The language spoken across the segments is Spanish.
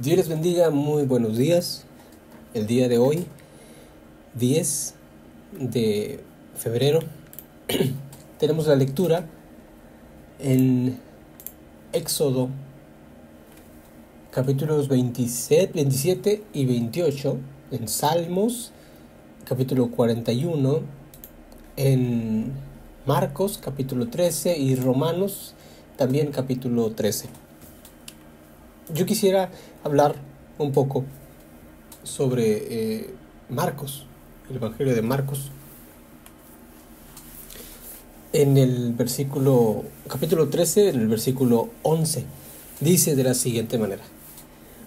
Dios les bendiga, muy buenos días. El día de hoy, 10 de febrero, tenemos la lectura en Éxodo, capítulos 27 y 28, en Salmos, capítulo 41, en Marcos, capítulo 13, y Romanos, también capítulo 13. Yo quisiera hablar un poco sobre Marcos, el Evangelio de Marcos. En el capítulo 13, en el versículo 11, dice de la siguiente manera: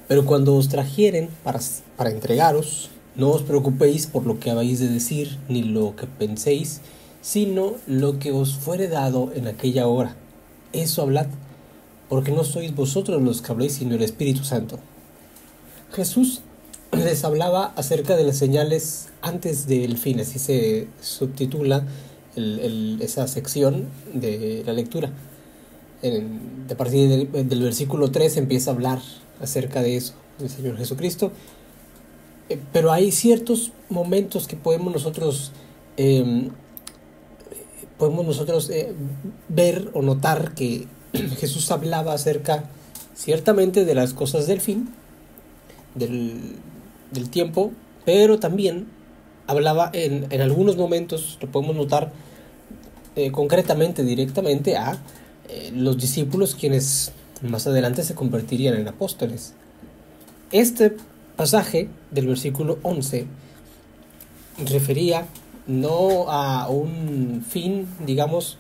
pero cuando os trajeren para entregaros, no os preocupéis por lo que habéis de decir, ni lo que penséis, sino lo que os fuere dado en aquella hora. Eso hablad, porque no sois vosotros los que habléis, sino el Espíritu Santo. Jesús les hablaba acerca de las señales antes del fin, así se subtitula esa sección de la lectura. A partir del versículo 3 empieza a hablar acerca de eso, del Señor Jesucristo. Pero hay ciertos momentos que podemos nosotros ver o notar que Jesús hablaba acerca ciertamente de las cosas del fin, del tiempo, pero también hablaba en algunos momentos, lo podemos notar concretamente, directamente a los discípulos, quienes más adelante se convertirían en apóstoles. Este pasaje del versículo 11 refería no a un fin, digamos,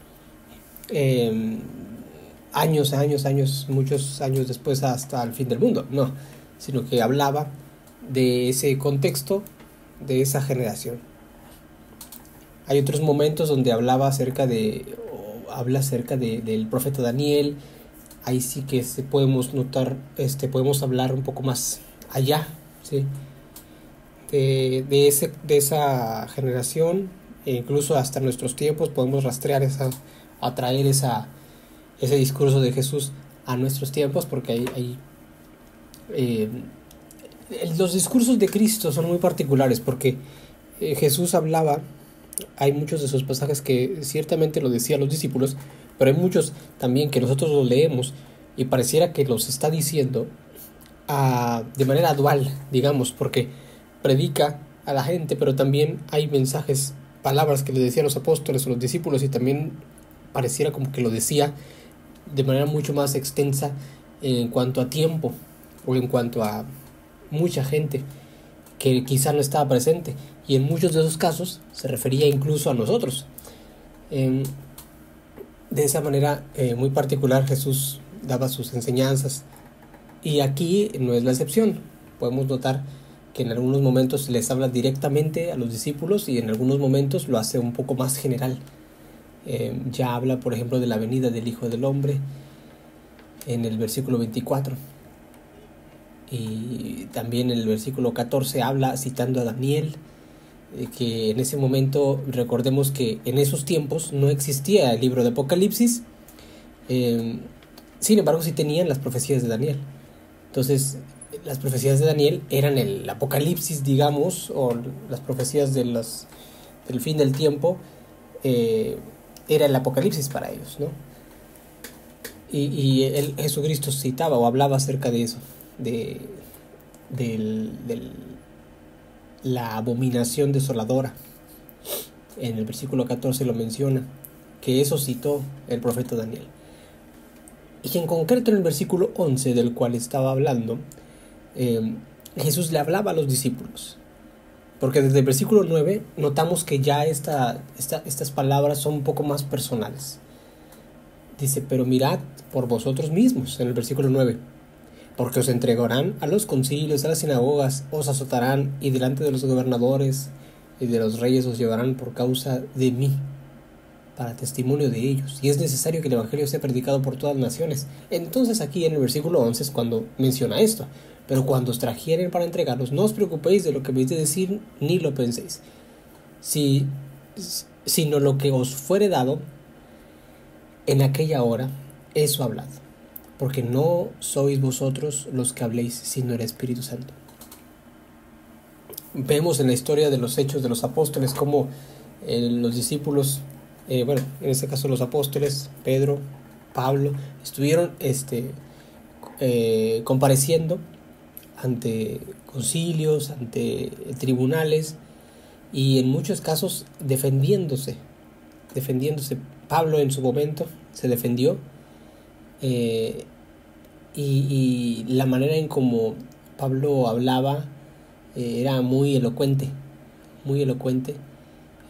muchos años después hasta el fin del mundo, no, sino que hablaba de ese contexto, de esa generación. Hay otros momentos donde habla acerca del profeta Daniel. Ahí sí que podemos notar, podemos hablar un poco más allá, ¿sí? de esa generación, e incluso hasta nuestros tiempos podemos rastrear atraer ese discurso de Jesús a nuestros tiempos, porque los discursos de Cristo son muy particulares, porque Jesús hablaba. Hay muchos de esos pasajes que ciertamente lo decía a los discípulos, pero hay muchos también que nosotros los leemos y pareciera que los está diciendo de manera dual, digamos, porque predica a la gente, pero también hay mensajes, palabras que le decía a los apóstoles o los discípulos, y también pareciera como que lo decía de manera mucho más extensa en cuanto a tiempo o en cuanto a mucha gente que quizá no estaba presente, y en muchos de esos casos se refería incluso a nosotros. De esa manera muy particular Jesús daba sus enseñanzas, y aquí no es la excepción. Podemos notar que en algunos momentos les habla directamente a los discípulos y en algunos momentos lo hace un poco más general. Ya habla, por ejemplo, de la venida del Hijo del Hombre en el versículo 24. Y también en el versículo 14 habla citando a Daniel, que en ese momento, recordemos que en esos tiempos no existía el libro de Apocalipsis, sin embargo sí tenían las profecías de Daniel. Entonces las profecías de Daniel eran el Apocalipsis, digamos, o las profecías del fin del tiempo, era el Apocalipsis para ellos, ¿no? Y Jesucristo citaba o hablaba acerca de eso, de la abominación desoladora. En el versículo 14 lo menciona, que eso citó el profeta Daniel. Y en concreto en el versículo 11 del cual estaba hablando, Jesús le hablaba a los discípulos, porque desde el versículo 9 notamos que ya estas palabras son un poco más personales. Dice: pero mirad por vosotros mismos, en el versículo 9, porque os entregarán a los concilios, a las sinagogas, os azotarán, y delante de los gobernadores y de los reyes os llevarán por causa de mí, para testimonio de ellos, y es necesario que el evangelio sea predicado por todas las naciones. Entonces aquí en el versículo 11 es cuando menciona esto: pero cuando os trajeren para entregarlos, no os preocupéis de lo que habéis de decir, ni lo penséis, sino lo que os fuere dado en aquella hora, eso hablad. porque no sois vosotros los que habléis, sino el Espíritu Santo. Vemos en la historia de los hechos de los apóstoles cómo los discípulos, en este caso los apóstoles, Pedro, Pablo, estuvieron compareciendo ante concilios, ante tribunales, y en muchos casos defendiéndose. Pablo en su momento se defendió, y la manera en como Pablo hablaba era muy elocuente,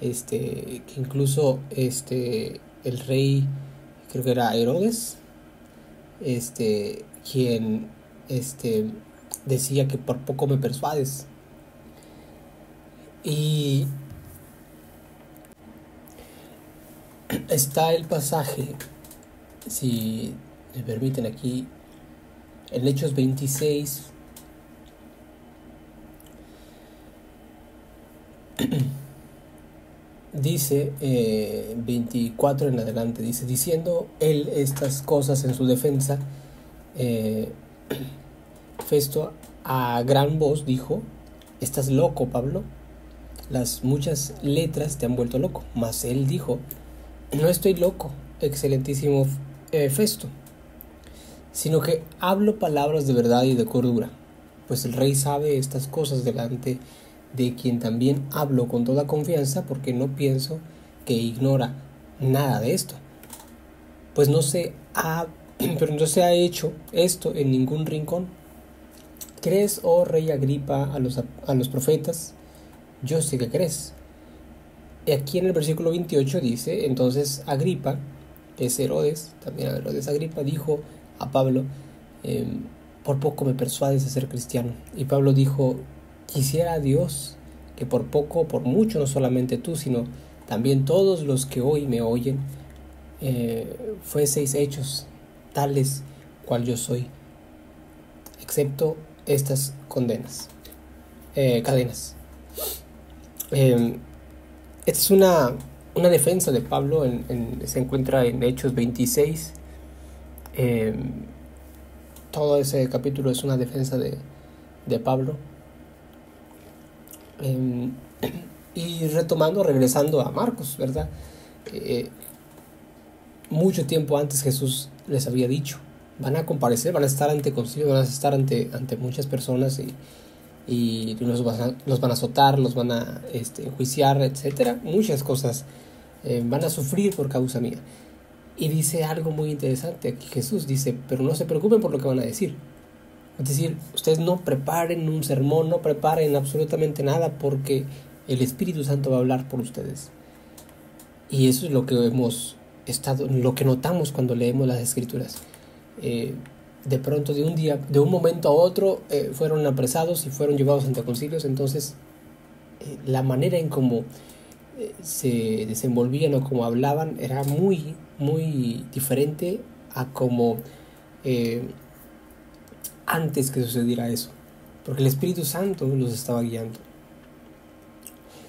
que incluso el rey, creo que era Herodes, quien decía que por poco me persuades. Y está el pasaje, si me permiten aquí, en Hechos 26, dice 24 en adelante, dice: diciendo él estas cosas en su defensa, Festo a gran voz dijo: estás loco, Pablo, las muchas letras te han vuelto loco. Mas él dijo: no estoy loco, excelentísimo Festo, sino que hablo palabras de verdad y de cordura, pues el rey sabe estas cosas, delante de quien también hablo con toda confianza, porque no pienso que ignora nada de esto, pues no se ha hecho esto en ningún rincón. ¿Crees, oh rey Agripa, a los profetas? Yo sé que crees. Y aquí en el versículo 28 dice: entonces Agripa, que es Herodes, también Herodes Agripa, dijo a Pablo: por poco me persuades a ser cristiano. Y Pablo dijo: quisiera a Dios que por poco o por mucho, no solamente tú, sino también todos los que hoy me oyen, fueseis hechos tales cual yo soy, excepto estas cadenas. Esta es una defensa de Pablo, se encuentra en Hechos 26. Todo ese capítulo es una defensa de Pablo. Y regresando a Marcos, ¿verdad? Mucho tiempo antes Jesús les había dicho: van a comparecer, van a estar ante concilios, van a estar ante muchas personas, y los van a azotar, los van a enjuiciar, etcétera, muchas cosas van a sufrir por causa mía. Y dice algo muy interesante aquí Jesús, dice: pero no se preocupen por lo que van a decir. Es decir, ustedes no preparen un sermón, no preparen absolutamente nada, porque el Espíritu Santo va a hablar por ustedes. Y eso es lo que lo que notamos cuando leemos las Escrituras. De pronto, de un momento a otro, fueron apresados y fueron llevados ante concilios. Entonces, la manera en cómo se desenvolvían o cómo hablaban era muy, muy diferente a como antes que sucediera eso, porque el Espíritu Santo los estaba guiando.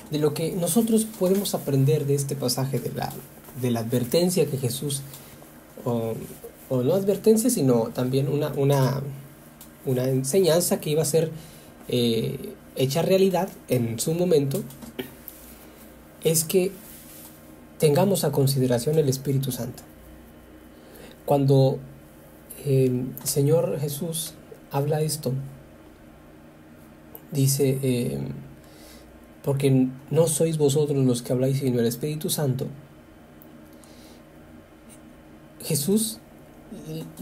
De lo que nosotros podemos aprender de este pasaje, de la advertencia que Jesús, o no advertencia, sino también una enseñanza que iba a ser hecha realidad en su momento, es que tengamos a consideración el Espíritu Santo. Cuando el Señor Jesús habla esto, dice: porque no sois vosotros los que habláis, sino el Espíritu Santo. Jesús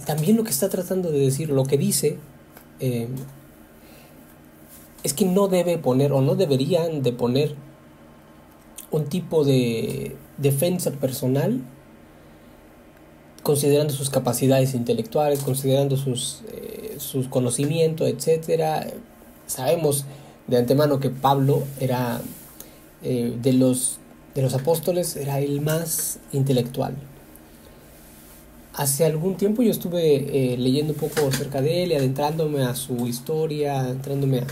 también lo que está tratando de decir, lo que dice, es que no debe poner, o no deberían de poner, un tipo de defensa personal considerando sus capacidades intelectuales, considerando sus conocimientos, etcétera. Sabemos de antemano que Pablo era, de los apóstoles, era el más intelectual. Hace algún tiempo yo estuve leyendo un poco acerca de él y adentrándome a su historia, adentrándome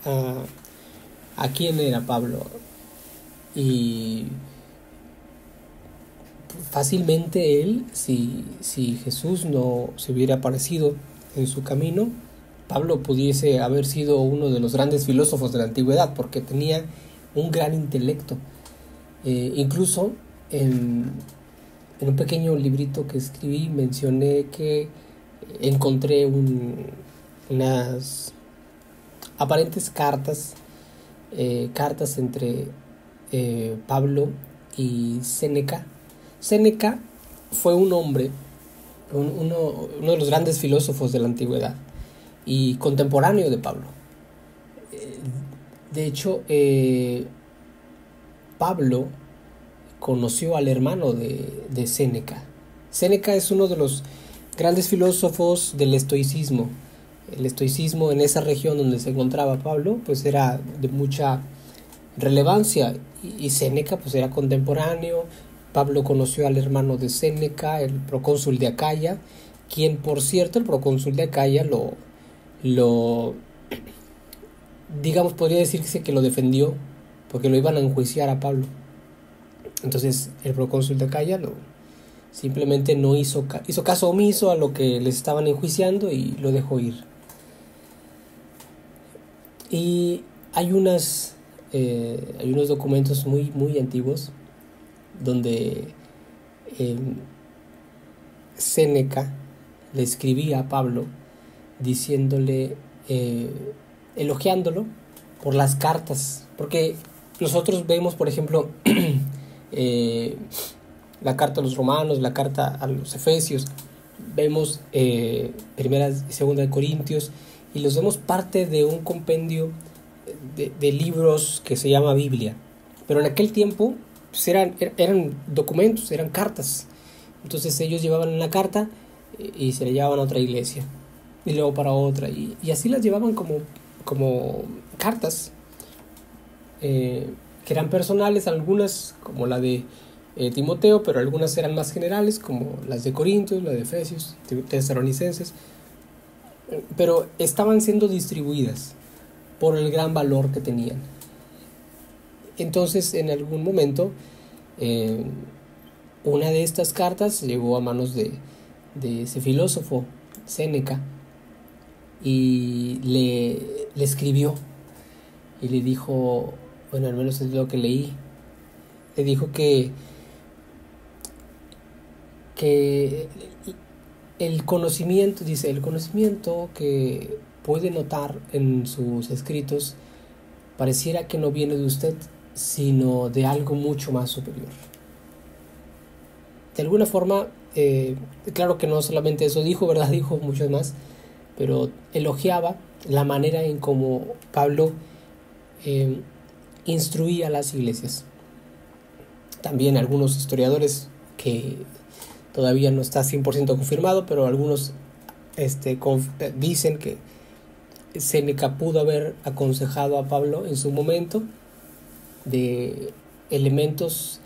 a quién era Pablo. Y fácilmente él, si Jesús no se hubiera aparecido en su camino, Pablo pudiese haber sido uno de los grandes filósofos de la antigüedad, porque tenía un gran intelecto. Incluso en un pequeño librito que escribí mencioné que encontré unas aparentes cartas entre Pablo y Séneca. Séneca fue un hombre, uno de los grandes filósofos de la antigüedad y contemporáneo de Pablo. De hecho, Pablo conoció al hermano de Séneca. Séneca es uno de los grandes filósofos del estoicismo. El estoicismo en esa región donde se encontraba Pablo pues era de mucha relevancia, y Séneca pues era contemporáneo. Pablo conoció al hermano de Séneca, el procónsul de Acaya, quien, por cierto, el procónsul de Acaya lo digamos, podría decirse que lo defendió, porque lo iban a enjuiciar a Pablo. Entonces el procónsul de Acaya simplemente no hizo caso omiso a lo que les estaban enjuiciando y lo dejó ir. Y hay unos documentos muy, muy antiguos donde Séneca le escribía a Pablo diciéndole, elogiándolo por las cartas, porque nosotros vemos, por ejemplo, la carta a los romanos, la carta a los efesios, vemos primera y segunda de Corintios, y los vemos parte de un compendio de libros que se llama Biblia. Pero en aquel tiempo pues eran documentos, eran cartas. Entonces ellos llevaban una carta y se la llevaban a otra iglesia, y luego para otra, y así las llevaban como cartas que eran personales, algunas como la de Timoteo, pero algunas eran más generales, como las de Corintios, la de Efesios, Tesalonicenses, pero estaban siendo distribuidas por el gran valor que tenían. Entonces, en algún momento, una de estas cartas llegó a manos de ese filósofo, Séneca, y le escribió y le dijo, bueno, al menos es lo que leí, le dijo que el conocimiento que puede notar en sus escritos pareciera que no viene de usted, sino de algo mucho más superior. De alguna forma, claro que no solamente eso dijo, ¿verdad? Dijo mucho más, pero elogiaba la manera en cómo Pablo instruía a las iglesias. También algunos historiadores, que todavía no está 100% confirmado, pero algunos dicen que Séneca pudo haber aconsejado a Pablo en su momento de elementos,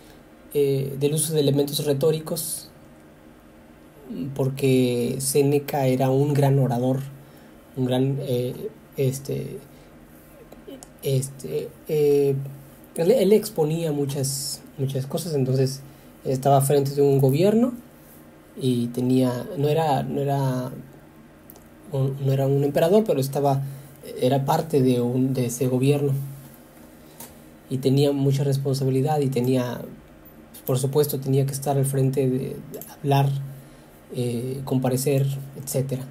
del uso de elementos retóricos, porque Séneca era un gran orador, un gran él exponía muchas cosas. Entonces estaba frente de un gobierno y no era un emperador, pero era parte de ese gobierno, y tenía mucha responsabilidad, y por supuesto tenía que estar al frente de hablar, comparecer, etcétera.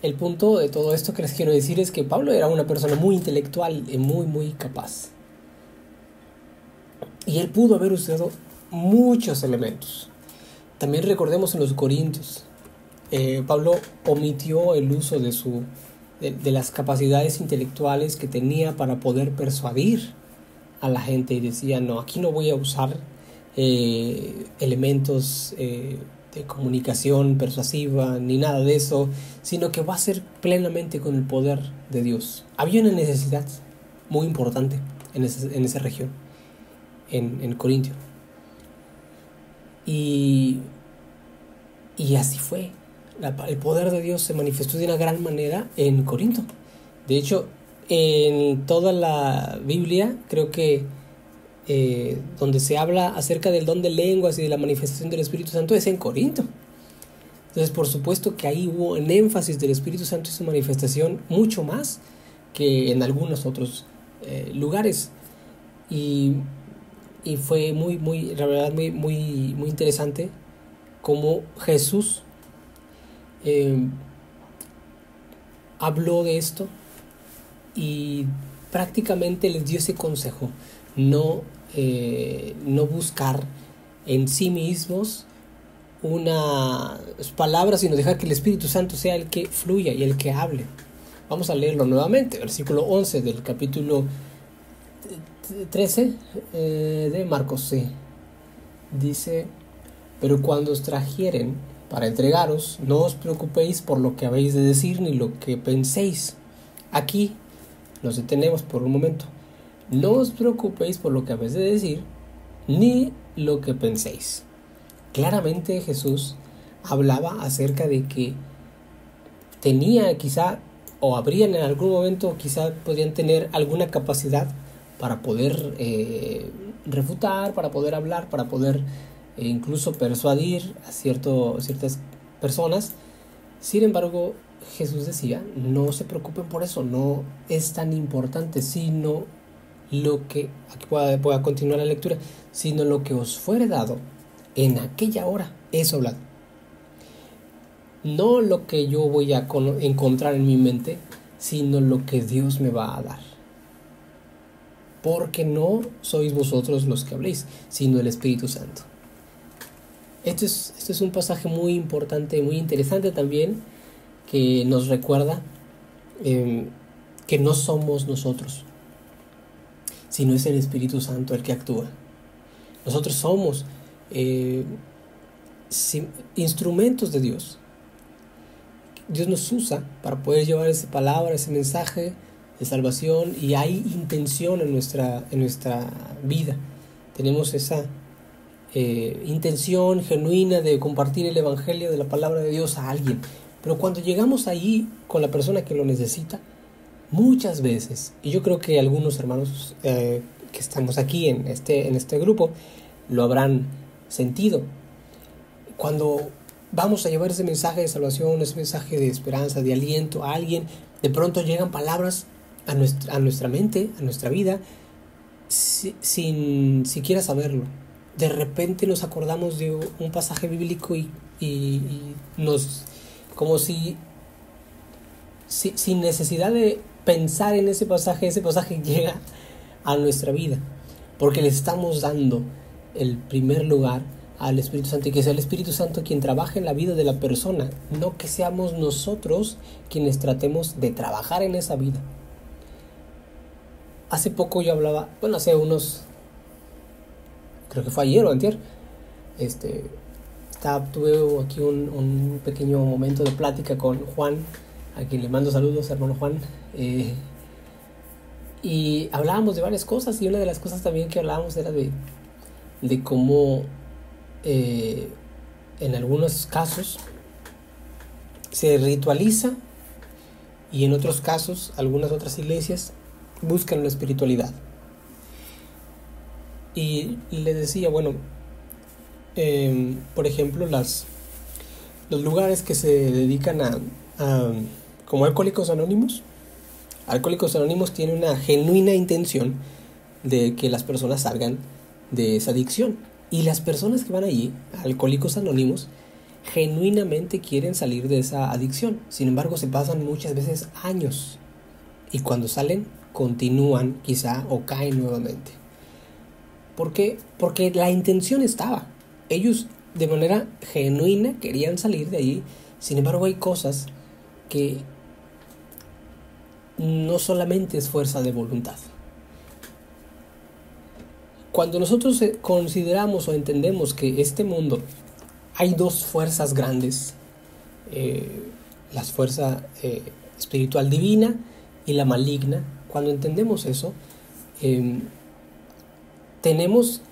El punto de todo esto que les quiero decir es que Pablo era una persona muy intelectual y muy, muy capaz, y él pudo haber usado muchos elementos. También recordemos en los Corintios, Pablo omitió el uso de las capacidades intelectuales que tenía para poder persuadir a la gente, y decía, no, aquí no voy a usar elementos de comunicación persuasiva ni nada de eso, sino que va a ser plenamente con el poder de Dios. Había una necesidad muy importante en esa región, en Corintio, y así fue. El poder de Dios se manifestó de una gran manera en Corinto. De hecho, en toda la Biblia, creo que donde se habla acerca del don de lenguas y de la manifestación del Espíritu Santo es en Corinto. Entonces, por supuesto que ahí hubo un énfasis del Espíritu Santo y su manifestación mucho más que en algunos otros lugares. Y fue la verdad, muy interesante cómo Jesús habló de esto y prácticamente les dio ese consejo: no buscar en sí mismos unas palabras, sino dejar que el Espíritu Santo sea el que fluya y el que hable. Vamos a leerlo nuevamente, versículo 11 del capítulo 13 de Marcos. Sí. Dice: pero cuando os trajeren para entregaros, no os preocupéis por lo que habéis de decir ni lo que penséis. Aquí nos detenemos por un momento. No os preocupéis por lo que habéis de decir ni lo que penséis. Claramente Jesús hablaba acerca de que tenía quizá, o habrían en algún momento, quizá podrían tener alguna capacidad para poder refutar, para poder hablar, para poder incluso persuadir a ciertas personas. Sin embargo, Jesús decía: no se preocupen por eso, no es tan importante, sino lo que, aquí voy a continuar la lectura, sino lo que os fuere dado en aquella hora, eso hablad. No lo que yo voy a encontrar en mi mente, sino lo que Dios me va a dar. Porque no sois vosotros los que habléis, sino el Espíritu Santo. Este es un pasaje muy importante, muy interesante también, que nos recuerda que no somos nosotros, sino es el Espíritu Santo el que actúa. Nosotros somos instrumentos de Dios. Dios nos usa para poder llevar esa palabra, ese mensaje de salvación, y hay intención en nuestra vida. Tenemos esa intención genuina de compartir el evangelio de la palabra de Dios a alguien. Pero cuando llegamos ahí con la persona que lo necesita, muchas veces, y yo creo que algunos hermanos que estamos aquí en este grupo lo habrán sentido, cuando vamos a llevar ese mensaje de salvación, ese mensaje de esperanza, de aliento a alguien, de pronto llegan palabras a nuestra mente, a nuestra vida, sin siquiera saberlo. De repente nos acordamos de un pasaje bíblico y nos, como si sin necesidad de pensar en ese pasaje llega a nuestra vida, porque le estamos dando el primer lugar al Espíritu Santo, y que sea el Espíritu Santo quien trabaje en la vida de la persona, no que seamos nosotros quienes tratemos de trabajar en esa vida. Hace poco yo hablaba, creo que fue ayer o antier, tuve aquí un pequeño momento de plática con Juan, a quien le mando saludos, hermano Juan, y hablábamos de varias cosas, y una de las cosas también que hablábamos era de cómo en algunos casos se ritualiza, y en otros casos algunas otras iglesias buscan la espiritualidad. Y le decía, por ejemplo, los lugares que se dedican a como Alcohólicos Anónimos. Alcohólicos Anónimos tiene una genuina intención de que las personas salgan de esa adicción. Y las personas que van allí, Alcohólicos Anónimos, genuinamente quieren salir de esa adicción. Sin embargo, se pasan muchas veces años. Y cuando salen, continúan quizá o caen nuevamente. ¿Por qué? Porque la intención estaba. Ellos de manera genuina querían salir de allí. Sin embargo, hay cosas que no solamente es fuerza de voluntad. Cuando nosotros consideramos o entendemos que este mundo hay dos fuerzas grandes, la fuerza espiritual divina y la maligna, cuando entendemos eso, tenemos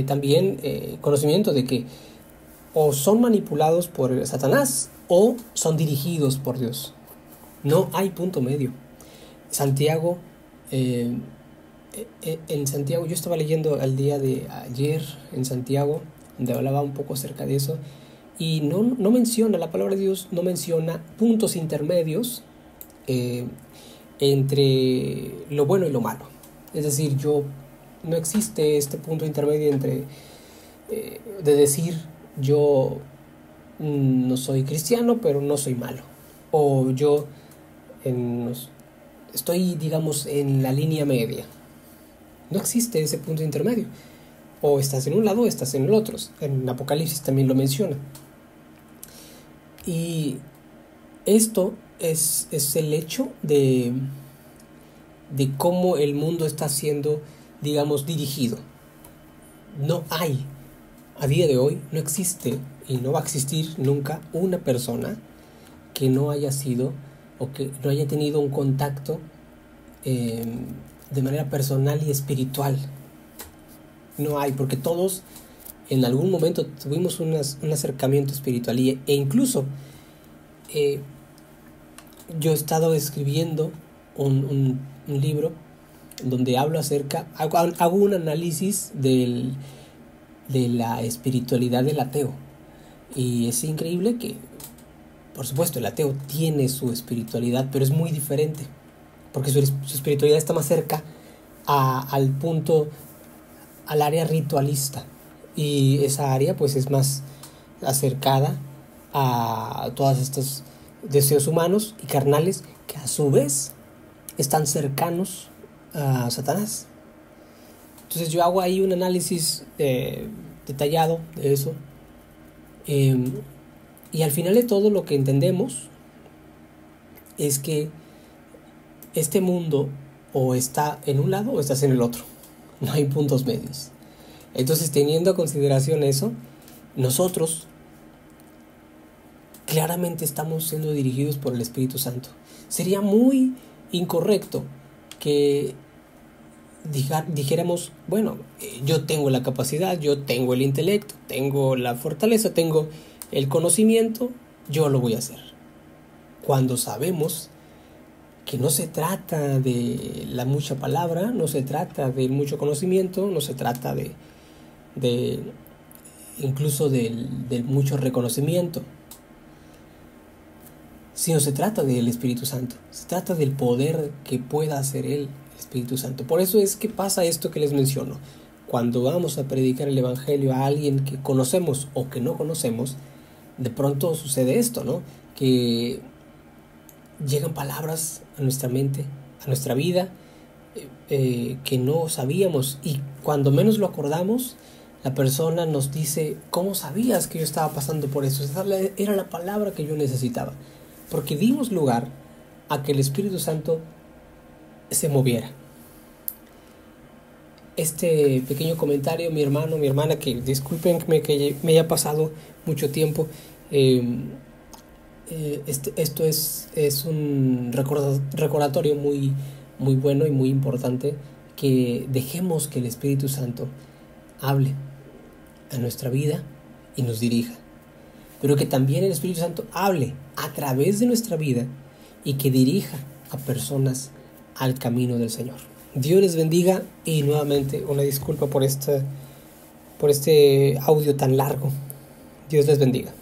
también conocimiento de que o son manipulados por Satanás o son dirigidos por Dios. No hay punto medio. Santiago en Santiago, yo estaba leyendo el día de ayer en Santiago, donde hablaba un poco acerca de eso, y no menciona, la palabra de Dios no menciona puntos intermedios entre lo bueno y lo malo. Es decir, no existe este punto intermedio entre de decir yo no soy cristiano, pero no soy malo. O yo estoy, digamos, en la línea media. No existe ese punto intermedio. O estás en un lado o estás en el otro. En Apocalipsis también lo menciona. Y esto es el hecho de cómo el mundo está siendo, digamos, dirigido. No hay, a día de hoy, no existe y no va a existir nunca una persona que no haya sido o que no haya tenido un contacto de manera personal y espiritual. No hay, porque todos en algún momento tuvimos un acercamiento espiritual e incluso yo he estado escribiendo un libro donde hablo hago un análisis de la espiritualidad del ateo. Y es increíble que, por supuesto, el ateo tiene su espiritualidad, pero es muy diferente, porque su espiritualidad está más cerca al área ritualista, y esa área pues es más acercada a todos estos deseos humanos y carnales que a su vez están cercanos a Satanás. Entonces yo hago ahí un análisis detallado de eso, y al final de todo lo que entendemos es que este mundo o está en un lado o estás en el otro, no hay puntos medios. Entonces, teniendo a consideración eso, nosotros claramente estamos siendo dirigidos por el Espíritu Santo. Sería muy incorrecto que dijéramos, bueno, yo tengo la capacidad, yo tengo el intelecto, tengo la fortaleza, tengo el conocimiento, yo lo voy a hacer. Cuando sabemos que no se trata de la mucha palabra, no se trata del mucho conocimiento, no se trata de incluso del mucho reconocimiento, sino se trata del Espíritu Santo, se trata del poder que pueda hacer el Espíritu Santo. Por eso es que pasa esto que les menciono. Cuando vamos a predicar el Evangelio a alguien que conocemos o que no conocemos, de pronto sucede esto, ¿no? Que llegan palabras a nuestra mente, a nuestra vida, que no sabíamos, y cuando menos lo acordamos, la persona nos dice, ¿cómo sabías que yo estaba pasando por eso? Esa era la palabra que yo necesitaba, porque dimos lugar a que el Espíritu Santo se moviera. Este pequeño comentario, mi hermano, mi hermana, que disculpen que me haya pasado mucho tiempo, esto es un recordatorio muy, muy bueno y muy importante, que dejemos que el Espíritu Santo hable a nuestra vida y nos dirija, pero que también el Espíritu Santo hable a través de nuestra vida y que dirija a personas al camino del Señor. Dios les bendiga, y nuevamente una disculpa por este audio tan largo. Dios les bendiga.